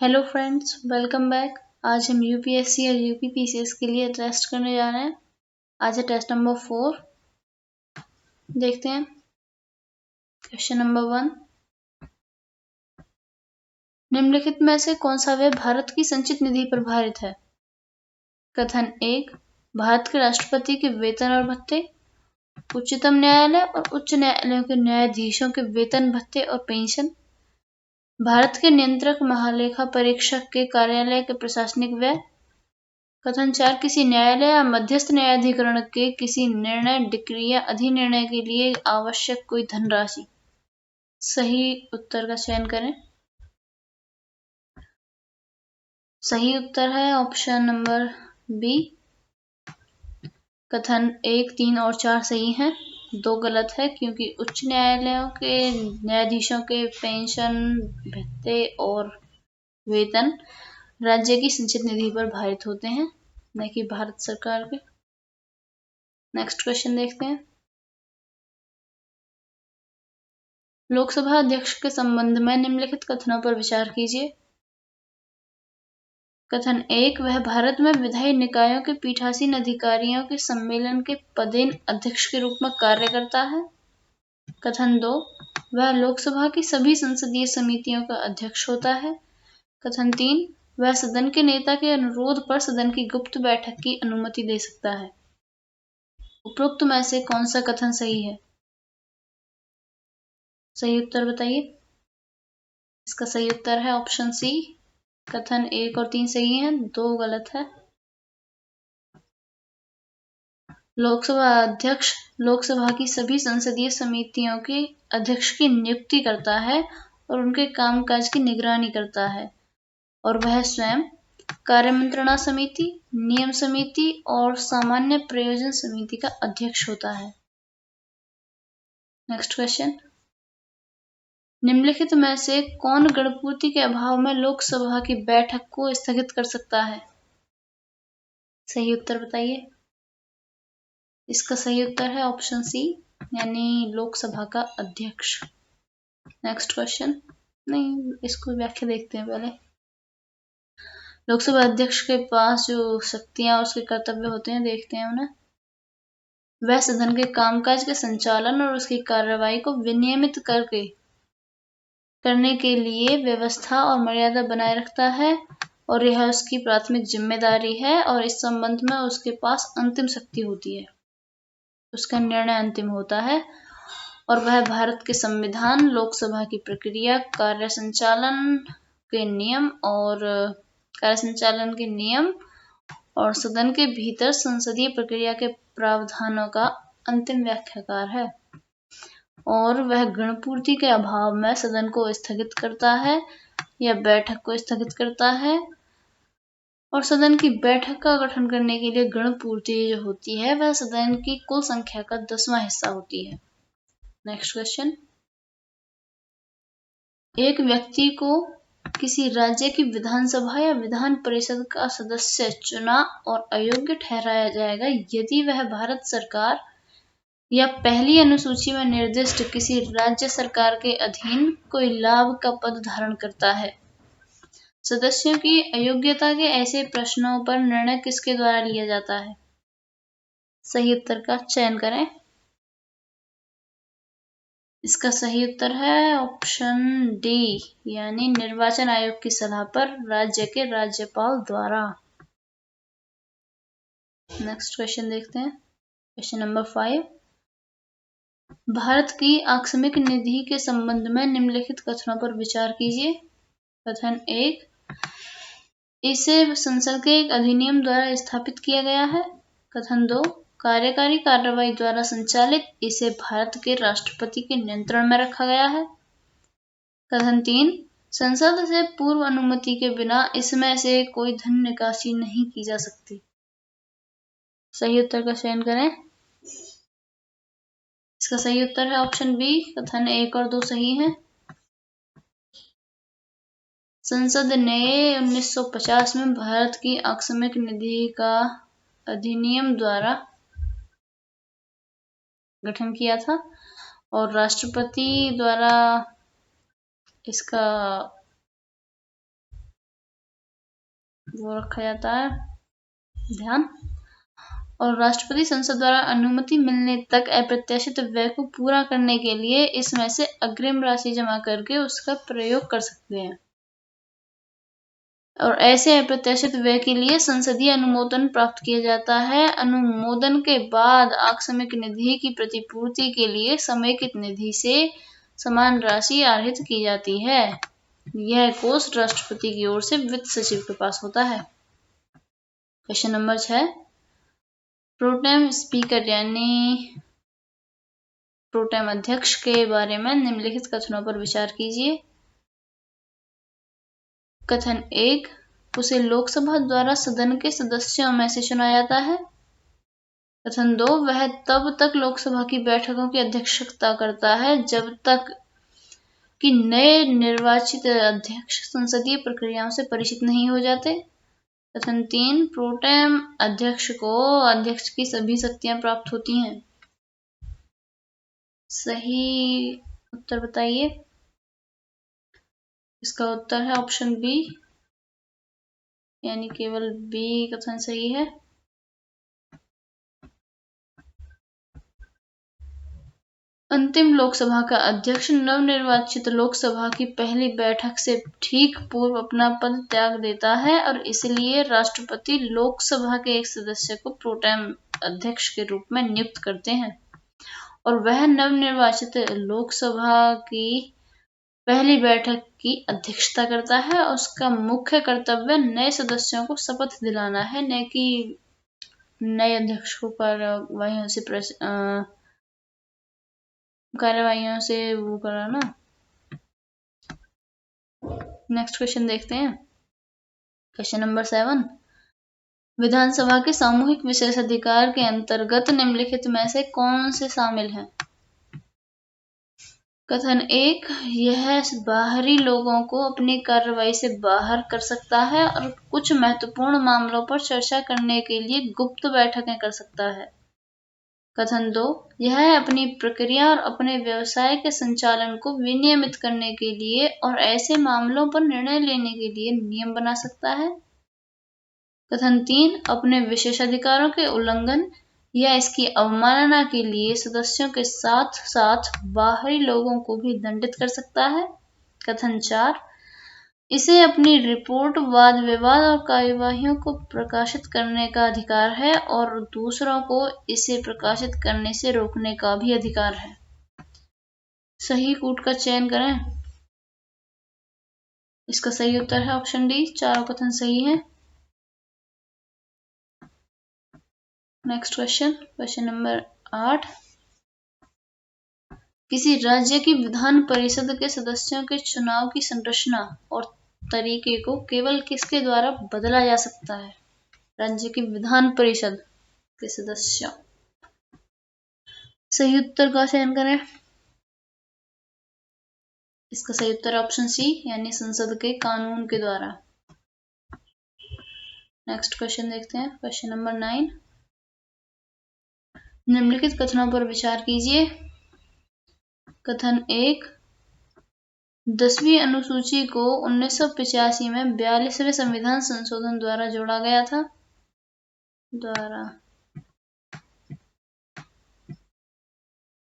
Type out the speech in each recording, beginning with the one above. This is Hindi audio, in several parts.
Hello friends, welcome back. आज हम यूपीएससी और यूपीपीसीएस के लिए टेस्ट करने जा रहे हैं। आज है टेस्ट नंबर 4। देखते हैं क्वेश्चन नंबर 1। निम्नलिखित में से कौन सा व्यय भारत की संचित निधि पर भारित है? कथन 1, भारत के राष्ट्रपति के वेतन और भत्ते, उच्चतम न्यायालय और उच्च न्यायालयों के न्यायाधीशों के वेतन भत्ते और पेंशन, भारत के नियंत्रक महालेखा परीक्षक के कार्यालय के प्रशासनिक व्यय। कथन 4, किसी न्यायालय या मध्यस्थ न्यायाधिकरण के किसी निर्णय, डिक्री या अधिनिर्णय के लिए आवश्यक कोई धनराशि। सही उत्तर का चयन करें। सही उत्तर है ऑप्शन नंबर बी। कथन 1, 3 और 4 सही हैं। 2 गलत है क्योंकि उच्च न्यायालयों के न्यायाधीशों के पेंशन, भत्ते और वेतन राज्य की संचित निधि पर भारित होते हैं, न कि भारत सरकार के। नेक्स्ट क्वेश्चन देखते हैं। लोकसभा अध्यक्ष के संबंध में निम्नलिखित कथनों पर विचार कीजिए। कथन 1, वह भारत में विधायी निकायों के पीठासीन अधिकारियों के सम्मेलन के पदेन अध्यक्ष के रूप में कार्य करता है। कथन 2, वह लोकसभा की सभी संसदीय समितियों का अध्यक्ष होता है। कथन 3, वह सदन के नेता के अनुरोध पर सदन की गुप्त बैठक की अनुमति दे सकता है। उपरोक्त में से कौन सा कथन सही है? सही उत्तर बताइए। इसका सही उत्तर है ऑप्शन सी। कथन 1 और 3 सही हैं, 2 गलत है। लोकसभा अध्यक्ष लोकसभा की सभी संसदीय समितियों के अध्यक्ष की नियुक्ति करता है और उनके कामकाज की निगरानी करता है, और वह स्वयं कार्यमंत्रणा समिति, नियम समिति और सामान्य प्रयोजन समिति का अध्यक्ष होता है। Next question. निम्नलिखित में से कौन गणपूर्ति के अभाव में लोकसभा की बैठक को स्थगित कर सकता है? सही उत्तर बताइए। इसका सही उत्तर है ऑप्शन सी, यानी लोकसभा का अध्यक्ष। Next question. नहीं, इसको व्याख्या देखते हैं पहले। लोकसभा अध्यक्ष के पास जो शक्तियां और उसके कर्तव्य होते हैं, देखते हैं उन्हें। वह सदन के कामकाज के संचालन और उसकी कार्यवाही को विनियमित करने के लिए व्यवस्था और मर्यादा बनाए रखता है, और यह उसकी प्राथमिक जिम्मेदारी है, और इस संबंध में उसके पास अंतिम शक्ति होती है। उसका निर्णय अंतिम होता है, और वह भारत के संविधान, लोकसभा की प्रक्रिया, कार्य संचालन के नियम और सदन के भीतर संसदीय प्रक्रिया के प्रावधानों का अंतिम व्याख्याकार है। और वह गणपूर्ति के अभाव में सदन को स्थगित करता है या बैठक को स्थगित करता है, और सदन की बैठक का गठन करने के लिए गणपूर्ति जो होती है वह सदन की कुल संख्या का 10वां हिस्सा होती है। Next question. एक व्यक्ति को किसी राज्य की विधानसभा या विधान परिषद का सदस्य चुना और अयोग्य ठहराया जाएगा यदि वह भारत सरकार या पहली अनुसूची में निर्दिष्ट किसी राज्य सरकार के अधीन कोई लाभ का पद धारण करता है। सदस्यों की अयोग्यता के ऐसे प्रश्नों पर निर्णय किसके द्वारा लिया जाता है? सही उत्तर का चयन करें। इसका सही उत्तर है ऑप्शन डी, यानी निर्वाचन आयोग की सलाह पर राज्य के राज्यपाल द्वारा। नेक्स्ट क्वेश्चन देखते हैं। Question number 5। भारत की आकस्मिक निधि के संबंध में निम्नलिखित कथनों पर विचार कीजिए। कथन 1, इसे संसद के एक अधिनियम द्वारा स्थापित किया गया है। कथन 2, कार्यकारी कार्रवाई द्वारा संचालित, इसे भारत के राष्ट्रपति के नियंत्रण में रखा गया है। कथन 3, संसद से पूर्व अनुमति के बिना इसमें से कोई धन निकासी नहीं की जा सकती। सही उत्तर का चयन करें। इसका सही उत्तर है ऑप्शन बी। कथन 1 और 2 सही हैं। संसद ने 1950 में भारत की आकस्मिक निधि का अधिनियम द्वारा गठन किया था, और राष्ट्रपति द्वारा इसका वो रखा जाता है ध्यान। और राष्ट्रपति संसद द्वारा अनुमति मिलने तक अप्रत्याशित व्यय को पूरा करने के लिए इसमें से अग्रिम राशि जमा करके उसका प्रयोग कर सकते हैं। और ऐसे अप्रत्याशित व्यय के लिए संसदीय अनुमोदन प्राप्त किया जाता है। अनुमोदन के बाद आकस्मिक निधि की प्रतिपूर्ति के लिए समेकित निधि से समान राशि आहरित की जाती है। यह कोष राष्ट्रपति की ओर से वित्त सचिव के पास होता है। क्वेश्चन नंबर 6, प्रोटेम स्पीकर यानी प्रोटेम अध्यक्ष के बारे में निम्नलिखित कथनों पर विचार कीजिए। कथन 1, उसे लोकसभा द्वारा सदन के सदस्यों में से चुना जाता है। कथन 2, वह तब तक लोकसभा की बैठकों की अध्यक्षता करता है जब तक कि नए निर्वाचित अध्यक्ष संसदीय प्रक्रियाओं से परिचित नहीं हो जाते। कथन 3, प्रोटेम अध्यक्ष को अध्यक्ष की सभी शक्तियां प्राप्त होती हैं। सही उत्तर बताइए। इसका उत्तर है ऑप्शन बी, यानी केवल बी कथन सही है। अंतिम लोकसभा का अध्यक्ष नवनिर्वाचित लोकसभा की पहली बैठक से ठीक पूर्व अपना पद त्याग देता है और इसलिए राष्ट्रपति लोकसभा के एक सदस्य को प्रोटेम अध्यक्ष के रूप में नियुक्त करते हैं और वह नवनिर्वाचित लोकसभा की पहली बैठक की अध्यक्षता करता है। उसका मुख्य कर्तव्य नए सदस्यों को शपथ दिलाना है, न कि नए अध्यक्ष को कार्यवाहियों से वो कराना। नेक्स्ट क्वेश्चन देखते हैं। क्वेश्चन नंबर 7, विधानसभा के सामूहिक विशेषाधिकार के अंतर्गत निम्नलिखित में से कौन से शामिल हैं? कथन 1, यह बाहरी लोगों को अपनी कार्यवाही से बाहर कर सकता है और कुछ महत्वपूर्ण मामलों पर चर्चा करने के लिए गुप्त बैठकें कर सकता है। कथन 2, यह अपनी प्रक्रिया और अपने व्यवसाय के संचालन को विनियमित करने के लिए और ऐसे मामलों पर निर्णय लेने के लिए नियम बना सकता है। कथन 3, अपने विशेषाधिकारों के उल्लंघन या इसकी अवमानना के लिए सदस्यों के साथ साथ बाहरी लोगों को भी दंडित कर सकता है। कथन 4, इसे अपनी रिपोर्ट, वाद विवाद और कार्यवाहियों को प्रकाशित करने का अधिकार है और दूसरों को इसे प्रकाशित करने से रोकने का भी अधिकार है। सही कूट का चयन करें। इसका सही उत्तर है ऑप्शन डी, चारों कथन सही हैं। नेक्स्ट क्वेश्चन, क्वेश्चन नंबर 8, किसी राज्य की विधान परिषद के सदस्यों के चुनाव की संरचना और तरीके को केवल किसके द्वारा बदला जा सकता है? राज्य की विधान परिषद के सदस्यों। सही उत्तर का चयन करें। इसका सही उत्तर ऑप्शन सी, यानी संसद के कानून के द्वारा। नेक्स्ट क्वेश्चन देखते हैं। क्वेश्चन नंबर 9, निम्नलिखित कथनों पर विचार कीजिए। कथन 1, 10वीं अनुसूची को 1985 में 42वें संविधान संशोधन द्वारा जोड़ा गया था।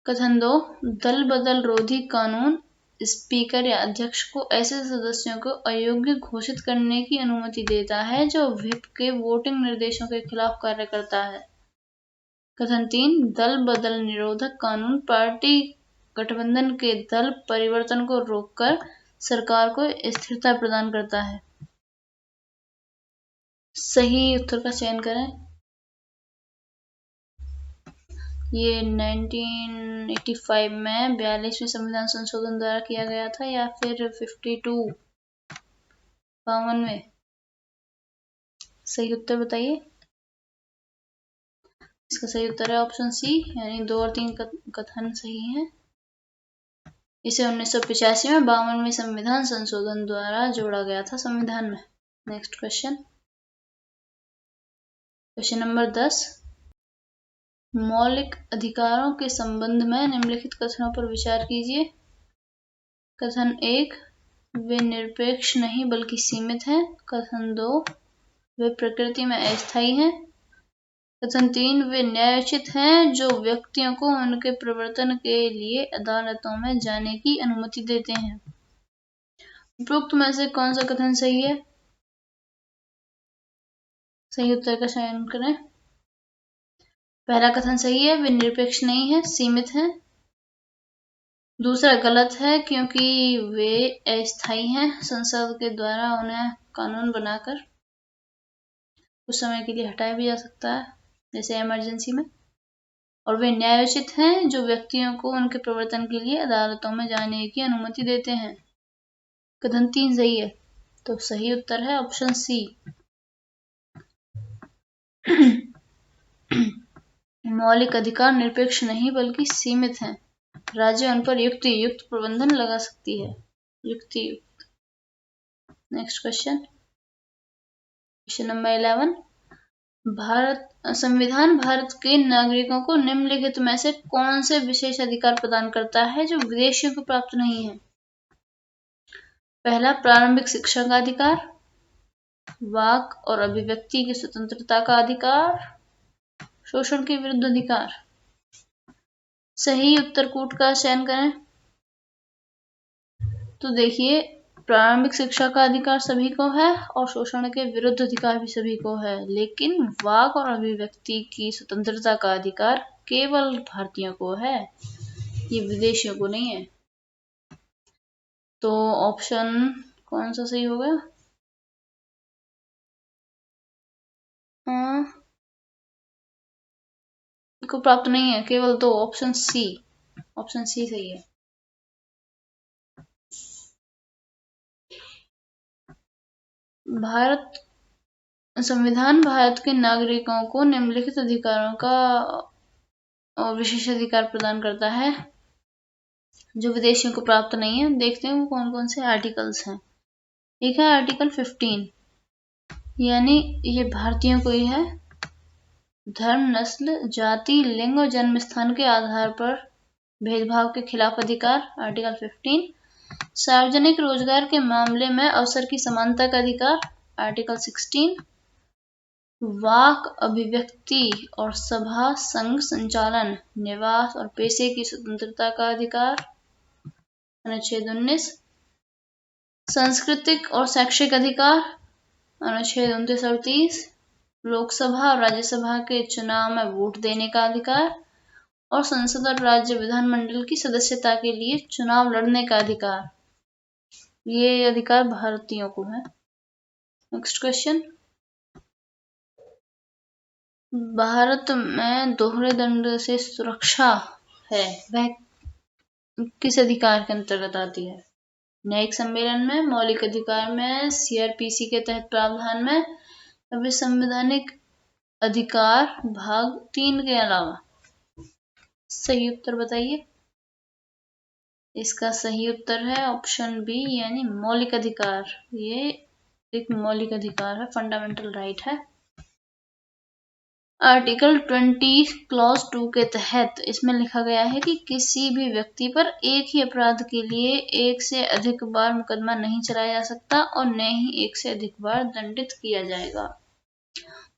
कथन 2, दल बदल रोधी कानून स्पीकर या अध्यक्ष को ऐसे सदस्यों को अयोग्य घोषित करने की अनुमति देता है जो व्हिप के वोटिंग निर्देशों के खिलाफ कार्य करता है। कथन 3, दल बदल निरोधक कानून पार्टी गठबंधन के दल परिवर्तन को रोककर सरकार को स्थिरता प्रदान करता है। सही उत्तर का चयन करें। ये 1985 में 42वें संविधान संशोधन द्वारा किया गया था या फिर 52वें? सही उत्तर बताइए। इसका सही उत्तर है ऑप्शन सी, यानी 2 और 3 कथन सही हैं। इसे 1985 में 52वें संविधान संशोधन द्वारा जोड़ा गया था संविधान में। नेक्स्ट क्वेश्चन, क्वेश्चन नंबर 10, मौलिक अधिकारों के संबंध में निम्नलिखित कथनों पर विचार कीजिए। कथन 1, वे निरपेक्ष नहीं बल्कि सीमित हैं। कथन 2, वे प्रकृति में अस्थायी हैं। कथन 3, वे न्यायोचित हैं जो व्यक्तियों को उनके प्रवर्तन के लिए अदालतों में जाने की अनुमति देते हैं। उपरोक्त में से कौन सा कथन सही है? सही उत्तर का चयन करें। पहला कथन सही है, वे निरपेक्ष नहीं है, सीमित हैं। दूसरा गलत है क्योंकि वे अस्थायी हैं, संसद के द्वारा उन्हें कानून बनाकर कुछ समय के लिए हटाया भी जा सकता है, जैसे इमरजेंसी में। और वे न्यायोचित हैं जो व्यक्तियों को उनके प्रवर्तन के लिए अदालतों में जाने की अनुमति देते हैं। कथन 3 सही है, तो सही उत्तर है ऑप्शन सी। मौलिक अधिकार निरपेक्ष नहीं बल्कि सीमित हैं। राज्य उन पर युक्त प्रबंधन लगा सकती है। युक्त। Next question number 11। संविधान भारत के नागरिकों को निम्नलिखित में से कौन से विशेष अधिकार प्रदान करता है जो विदेशियों को प्राप्त नहीं है? पहला, प्रारंभिक शिक्षा का अधिकार, वाक और अभिव्यक्ति की स्वतंत्रता का अधिकार, शोषण के विरुद्ध अधिकार। सही उत्तर कूट का चयन करें। तो देखिए, प्रारंभिक शिक्षा का अधिकार सभी को है और शोषण के विरुद्ध अधिकार भी सभी को है, लेकिन वाक और अभिव्यक्ति की स्वतंत्रता का अधिकार केवल भारतीयों को है, ये विदेशियों को नहीं है। तो ऑप्शन कौन सा सही होगा? को प्राप्त नहीं है, केवल दो, ऑप्शन सी। ऑप्शन सी सही है। संविधान भारत के नागरिकों को निम्नलिखित अधिकारों का विशेष अधिकार प्रदान करता है जो विदेशियों को प्राप्त नहीं है। देखते हैं वो कौन कौन से आर्टिकल्स हैं। एक है आर्टिकल 15, यानी ये भारतीयों को ही है। धर्म, नस्ल, जाति, लिंग और जन्म स्थान के आधार पर भेदभाव के खिलाफ अधिकार, आर्टिकल 15। सार्वजनिक रोजगार के मामले में अवसर की समानता का अधिकार, आर्टिकल 16। वाक, अभिव्यक्ति और सभा संघ संचालन, निवास और पेशे की स्वतंत्रता का अधिकार, अनुच्छेद 19। सांस्कृतिक और शैक्षिक अधिकार, अनुच्छेद 29-38। लोकसभा और राज्यसभा के चुनाव में वोट देने का अधिकार और संसद और राज्य विधानमंडल की सदस्यता के लिए चुनाव लड़ने का अधिकार। ये अधिकार भारतीयों को है। नेक्स्ट क्वेश्चन, भारत में दोहरे दंड से सुरक्षा है, वह किस अधिकार के अंतर्गत आती है? न्यायिक सम्मेलन में, मौलिक अधिकार में, सीआरपीसी के तहत प्रावधान में, अभी संवैधानिक अधिकार भाग 3 के अलावा। सही उत्तर बताइए। इसका सही उत्तर है ऑप्शन बी, यानी मौलिक अधिकार। ये एक मौलिक अधिकार है, फंडामेंटल राइट है। आर्टिकल 20 क्लॉज 2 के तहत इसमें लिखा गया है कि किसी भी व्यक्ति पर एक ही अपराध के लिए एक से अधिक बार मुकदमा नहीं चलाया जा सकता और न ही एक से अधिक बार दंडित किया जाएगा।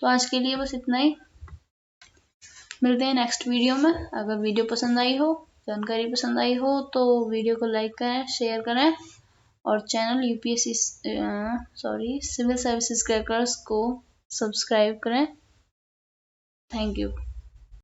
तो आज के लिए बस इतना ही। मिलते हैं नेक्स्ट वीडियो में। अगर वीडियो पसंद आई हो, जानकारी पसंद आई हो तो वीडियो को लाइक करें, शेयर करें और channel UPSC civil services crackers को सब्सक्राइब करें। Thank you.